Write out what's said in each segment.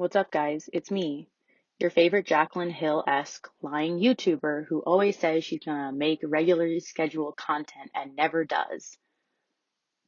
What's up, guys? It's me, your favorite Jaclyn Hill-esque lying YouTuber who always says she's gonna make regularly scheduled content and never does.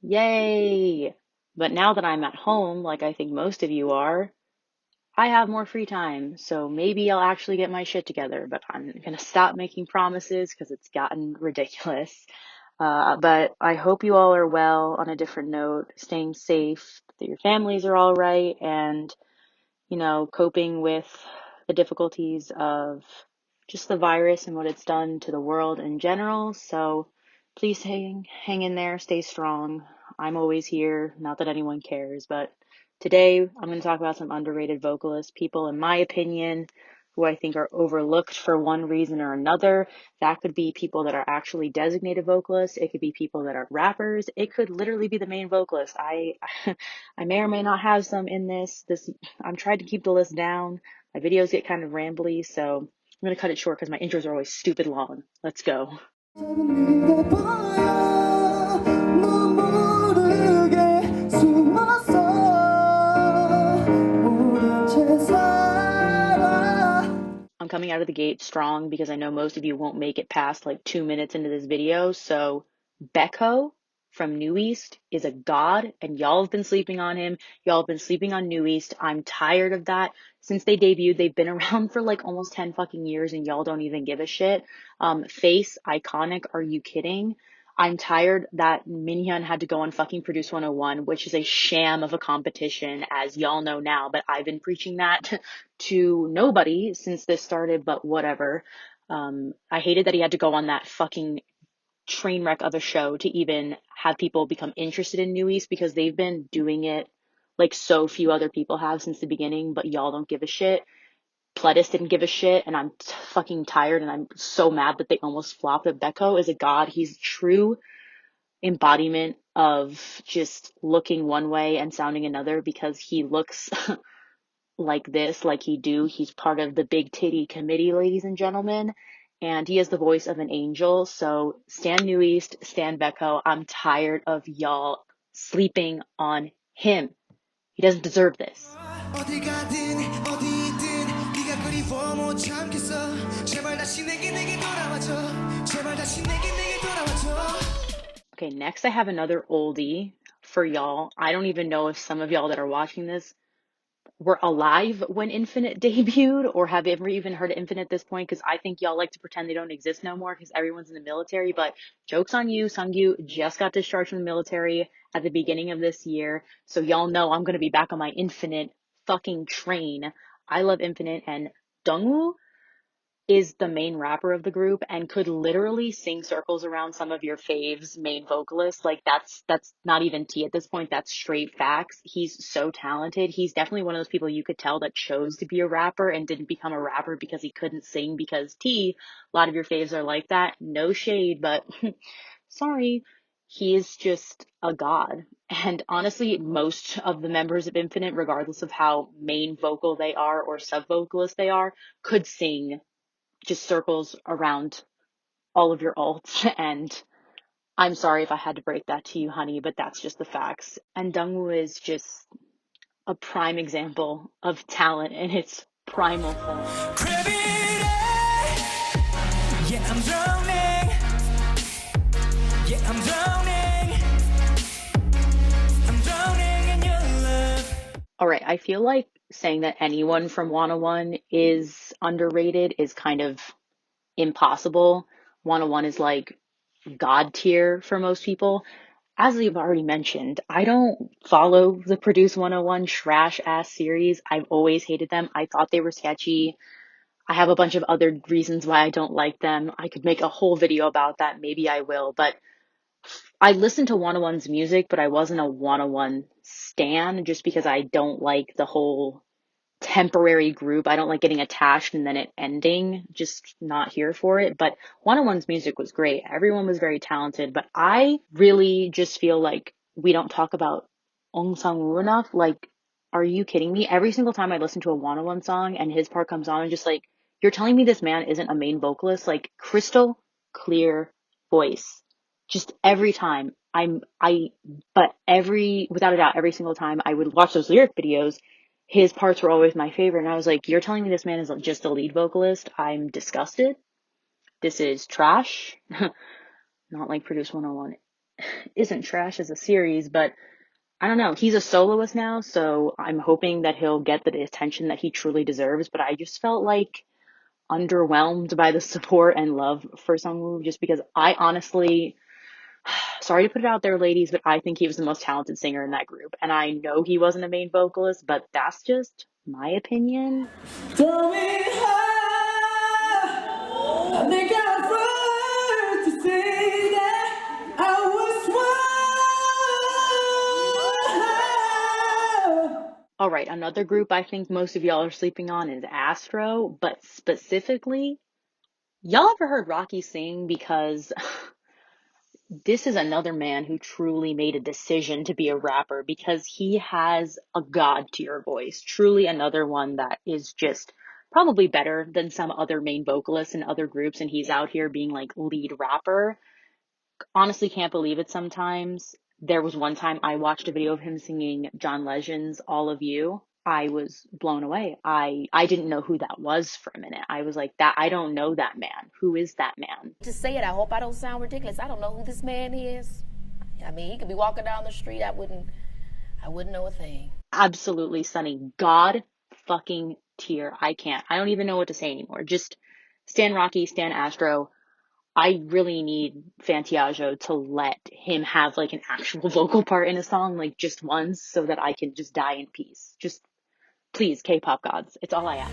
Yay! But now that I'm at home, like I think most of you are, I have more free time, so maybe I'll actually get my shit together, but I'm gonna stop making promises because it's gotten ridiculous. But I hope you all are well on a different note, staying safe, that your families are all right, and coping with the difficulties of just the virus and what it's done to the world in general. So please hang in there, stay strong. I'm always here, not that anyone cares, but today I'm going to talk about some underrated vocalists, people, in my opinion, who I think are overlooked for one reason or another. That could be people that are actually designated vocalists. It could be people that are rappers. It could literally be the main vocalist. I may or may not have some in this. I'm trying to keep the list down. My videos get kind of rambly, so I'm going to cut it short because my intros are always stupid long. Let's go. I'm coming out of the gate strong because I know most of you won't make it past like 2 minutes into this video. So Becco from New East is a god, and y'all have been sleeping on him. Y'all have been sleeping on New East. I'm tired of that. Since they debuted, they've been around for like almost 10 fucking years and y'all don't even give a shit. Face, iconic, are you kidding? I'm tired that Minhyun had to go on fucking Produce 101, which is a sham of a competition, as y'all know now, but I've been preaching that to nobody since this started, but whatever. I hated that he had to go on that fucking train wreck of a show to even have people become interested in New East, because they've been doing it like so few other people have since the beginning, but y'all don't give a shit. Pledis didn't give a shit, and I'm fucking tired, and I'm so mad that they almost flopped. But Becco is a god. He's true embodiment of just looking one way and sounding another, because he looks like this, like he's part of the big titty committee, ladies and gentlemen, and he has the voice of an angel. So stand New East, stand Becco. I'm tired of y'all sleeping on him. He doesn't deserve this. Okay, next I have another oldie for y'all. I don't even know if some of y'all that are watching this were alive when Infinite debuted or have ever even heard of Infinite at this point, because I think y'all like to pretend they don't exist no more because everyone's in the military. But joke's on you, Sungyu just got discharged from the military at the beginning of this year, so y'all know I'm going to be back on my Infinite fucking train. I love Infinite, and Dongwoo is the main rapper of the group and could literally sing circles around some of your faves main vocalists. Like that's not even tea at this point. That's straight facts. He's so talented. He's definitely one of those people you could tell that chose to be a rapper and didn't become a rapper because he couldn't sing, because a lot of your faves are like that. No shade, but sorry. He is just a god. And honestly, most of the members of Infinite, regardless of how main vocal they are or sub vocalist they are, could sing just circles around all of your alts. And I'm sorry if I had to break that to you, honey, but that's just the facts. And Dongwoo is just a prime example of talent in its primal form. Yeah, I'm drowning. Yeah, I'm drowning. I'm drowning in your love. All right, I feel like saying that anyone from 101 is underrated is kind of impossible. 101 is like god tier for most people. As we've already mentioned, I don't follow the Produce 101 trash ass series. I've always hated them. I thought they were sketchy. I have a bunch of other reasons why I don't like them. I could make a whole video about that. Maybe I will, but I listened to 101's music, but I wasn't a 101 stan, just because I don't like the whole temporary group. I don't like getting attached and then it ending. Just not here for it. But 101's music was great. Everyone was very talented. But I really just feel like we don't talk about Ong Sang-woo enough. Like, are you kidding me? Every single time I listen to a 101 song and his part comes on, I'm just like, you're telling me this man isn't a main vocalist? Like, crystal clear voice. Just every time. Without a doubt, every single time I would watch those lyric videos, his parts were always my favorite. And I was like, you're telling me this man is just a lead vocalist? I'm disgusted. This is trash. Not like Produce 101 isn't trash as a series, but I don't know. He's a soloist now, so I'm hoping that he'll get the attention that he truly deserves. But I just felt like underwhelmed by the support and love for Sungwoo, just because I honestly, sorry to put it out there, ladies, but I think he was the most talented singer in that group. And I know he wasn't a main vocalist, but that's just my opinion. All right, another group I think most of y'all are sleeping on is Astro, but specifically, y'all ever heard Rocky sing? Because this is another man who truly made a decision to be a rapper, because he has a god tier voice. Truly another one that is just probably better than some other main vocalists in other groups, and he's out here being like lead rapper. Honestly can't believe it sometimes. There was one time I watched a video of him singing John Legend's All of You. I was blown away. I didn't know who that was for a minute. I was like, that I don't know that man. Who is that man? To say it, I hope I don't sound ridiculous. I don't know who this man is. I mean, he could be walking down the street. I wouldn't know a thing. Absolutely stunning. God fucking tier. I don't even know what to say anymore. Just stan Rocky, stan Astro. I really need Fantiago to let him have like an actual vocal part in a song, like just once, so that I can just die in peace. Just please, K-pop gods. It's all I ask.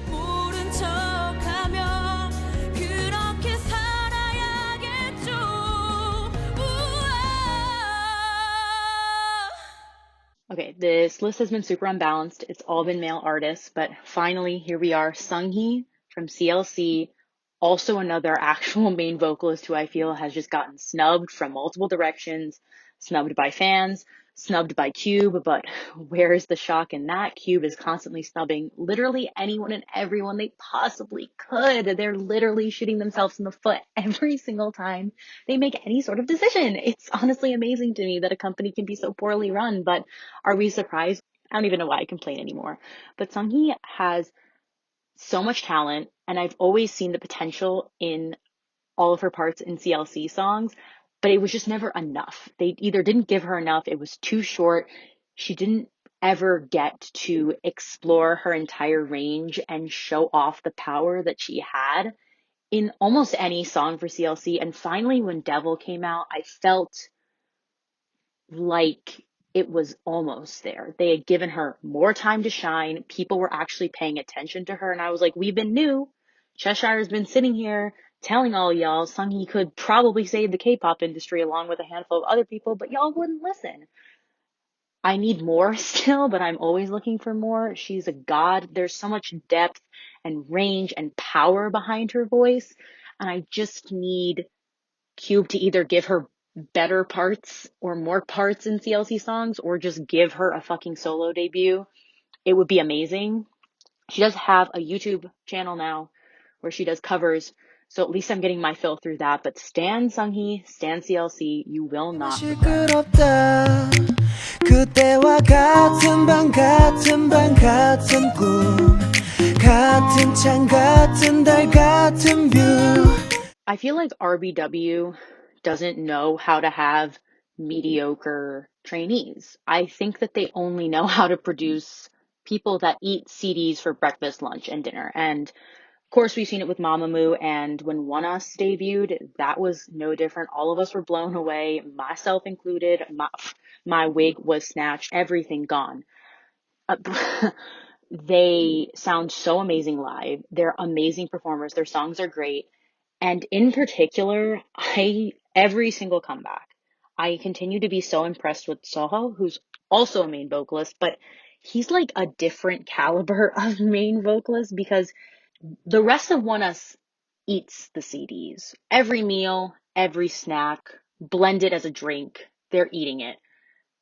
Okay, this list has been super unbalanced. It's all been male artists, but finally, here we are. Sunghee from CLC, also another actual main vocalist who I feel has just gotten snubbed from multiple directions, snubbed by fans, snubbed by Cube, but where is the shock in that? Cube is constantly snubbing literally anyone and everyone they possibly could. They're literally shooting themselves in the foot every single time they make any sort of decision. It's honestly amazing to me that a company can be so poorly run, but are we surprised? I don't even know why I complain anymore. But Sunghee has so much talent, and I've always seen the potential in all of her parts in CLC songs, but it was just never enough. They either didn't give her enough, it was too short. She didn't ever get to explore her entire range and show off the power that she had in almost any song for CLC. And finally, when Devil came out, I felt like it was almost there. They had given her more time to shine. People were actually paying attention to her. And I was like, we've been new. Cheshire's been sitting here telling all y'all Sunghee could probably save the K-pop industry along with a handful of other people, but y'all wouldn't listen. I need more still, but I'm always looking for more. She's a god. There's so much depth and range and power behind her voice. And I just need Cube to either give her better parts or more parts in CLC songs, or just give her a fucking solo debut. It would be amazing. She does have a YouTube channel now where she does covers, so at least I'm getting my fill through that. But stan Sunghee, stan CLC, you will not regret. 그때와 같은 방 같은 방 같은 꿈 같은 창 같은 달 같은 view. I feel like RBW doesn't know how to have mediocre trainees. I think that they only know how to produce people that eat CDs for breakfast, lunch, and dinner. And of course, we've seen it with Mamamoo, and when One Us debuted, that was no different. All of us were blown away, myself included. My wig was snatched, everything gone. They sound so amazing live. They're amazing performers. Their songs are great. And in particular, every single comeback, I continue to be so impressed with Soho, who's also a main vocalist, but he's like a different caliber of main vocalist, because the rest of One Us eats the CDs. Every meal, every snack, blended as a drink, they're eating it.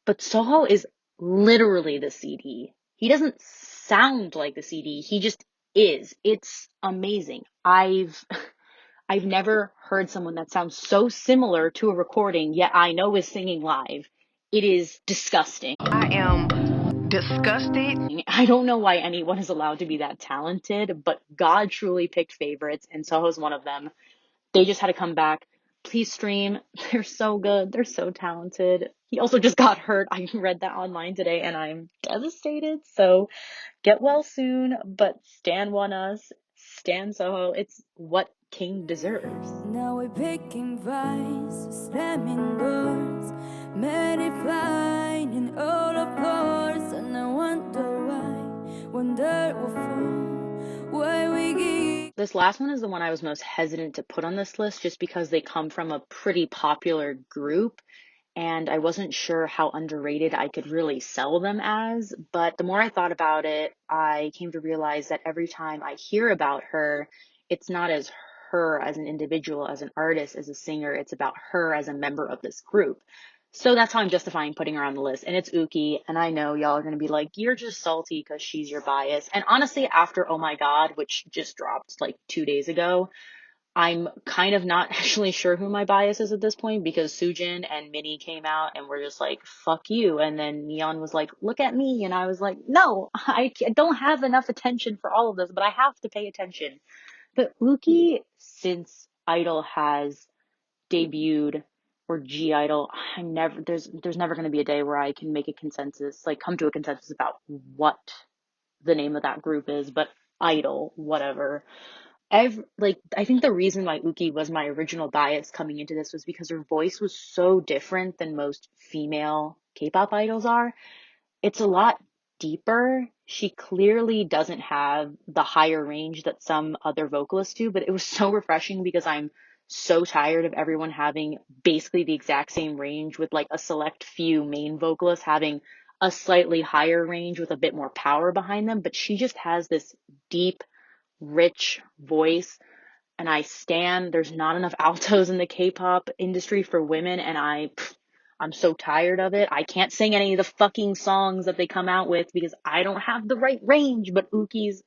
But Soho is literally the CD. He doesn't sound like the CD. He just is. It's amazing. I've never heard someone that sounds so similar to a recording, yet I know is singing live. It is disgusting. I am disgusted. I don't know why anyone is allowed to be that talented, but God truly picked favorites, and Soho's one of them. They just had to come back. Please stream. They're so good. They're so talented. He also just got hurt. I read that online today, and I'm devastated. So get well soon, but Stan won us. Stan Soho. It's what King deserves. Now we're picking vines, slamming doors, many flying in all applause, and I wonder what fall, why we give. This last one is the one I was most hesitant to put on this list just because they come from a pretty popular group and I wasn't sure how underrated I could really sell them as. But the more I thought about it, I came to realize that every time I hear about her, it's not as her as an individual, as an artist, as a singer. It's about her as a member of this group. So that's how I'm justifying putting her on the list. And it's Uki. And I know y'all are going to be like, you're just salty because she's your bias. And honestly, after Oh My God, which just dropped like 2 days ago, I'm kind of not actually sure who my bias is at this point because Sujin and Minnie came out and were just like, fuck you. And then Neon was like, look at me. And I was like, no, I don't have enough attention for all of this, but I have to pay attention. But Uki, since Idol has debuted or G Idol, there's never going to be a day where I can make a consensus, like come to a consensus about what the name of that group is, but Idol, whatever. I think the reason why Uki was my original bias coming into this was because her voice was so different than most female K-pop idols are. It's a lot deeper. She clearly doesn't have the higher range that some other vocalists do, but it was so refreshing because I'm so tired of everyone having basically the exact same range with like a select few main vocalists having a slightly higher range with a bit more power behind them, but she just has this deep, rich voice and there's not enough altos in the K-pop industry for women and I'm so tired of it. I can't sing any of the fucking songs that they come out with because I don't have the right range, but Uki's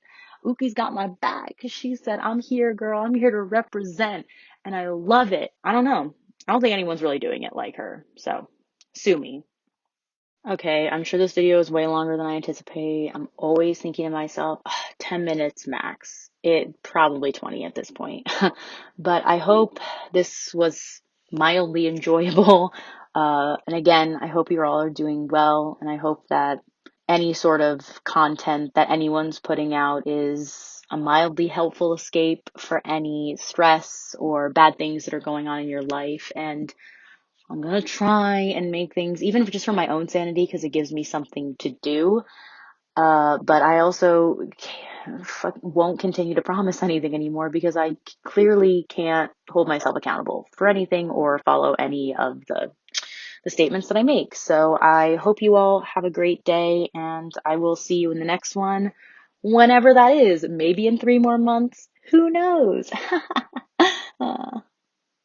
got my back because she said, I'm here, girl. I'm here to represent. And I love it. I don't know. I don't think anyone's really doing it like her. So sue me. Okay, I'm sure this video is way longer than I anticipate. I'm always thinking to myself, 10 minutes max. It probably 20 at this point. But I hope this was mildly enjoyable. And again, I hope you all are doing well, and I hope that any sort of content that anyone's putting out is a mildly helpful escape for any stress or bad things that are going on in your life. And I'm gonna try and make things, even if it's just for my own sanity, because it gives me something to do. But I also won't continue to promise anything anymore because I clearly can't hold myself accountable for anything or follow any of the statements that I make. So I hope you all have a great day, and I will see you in the next one, whenever that is. Maybe in 3 more months. Who knows?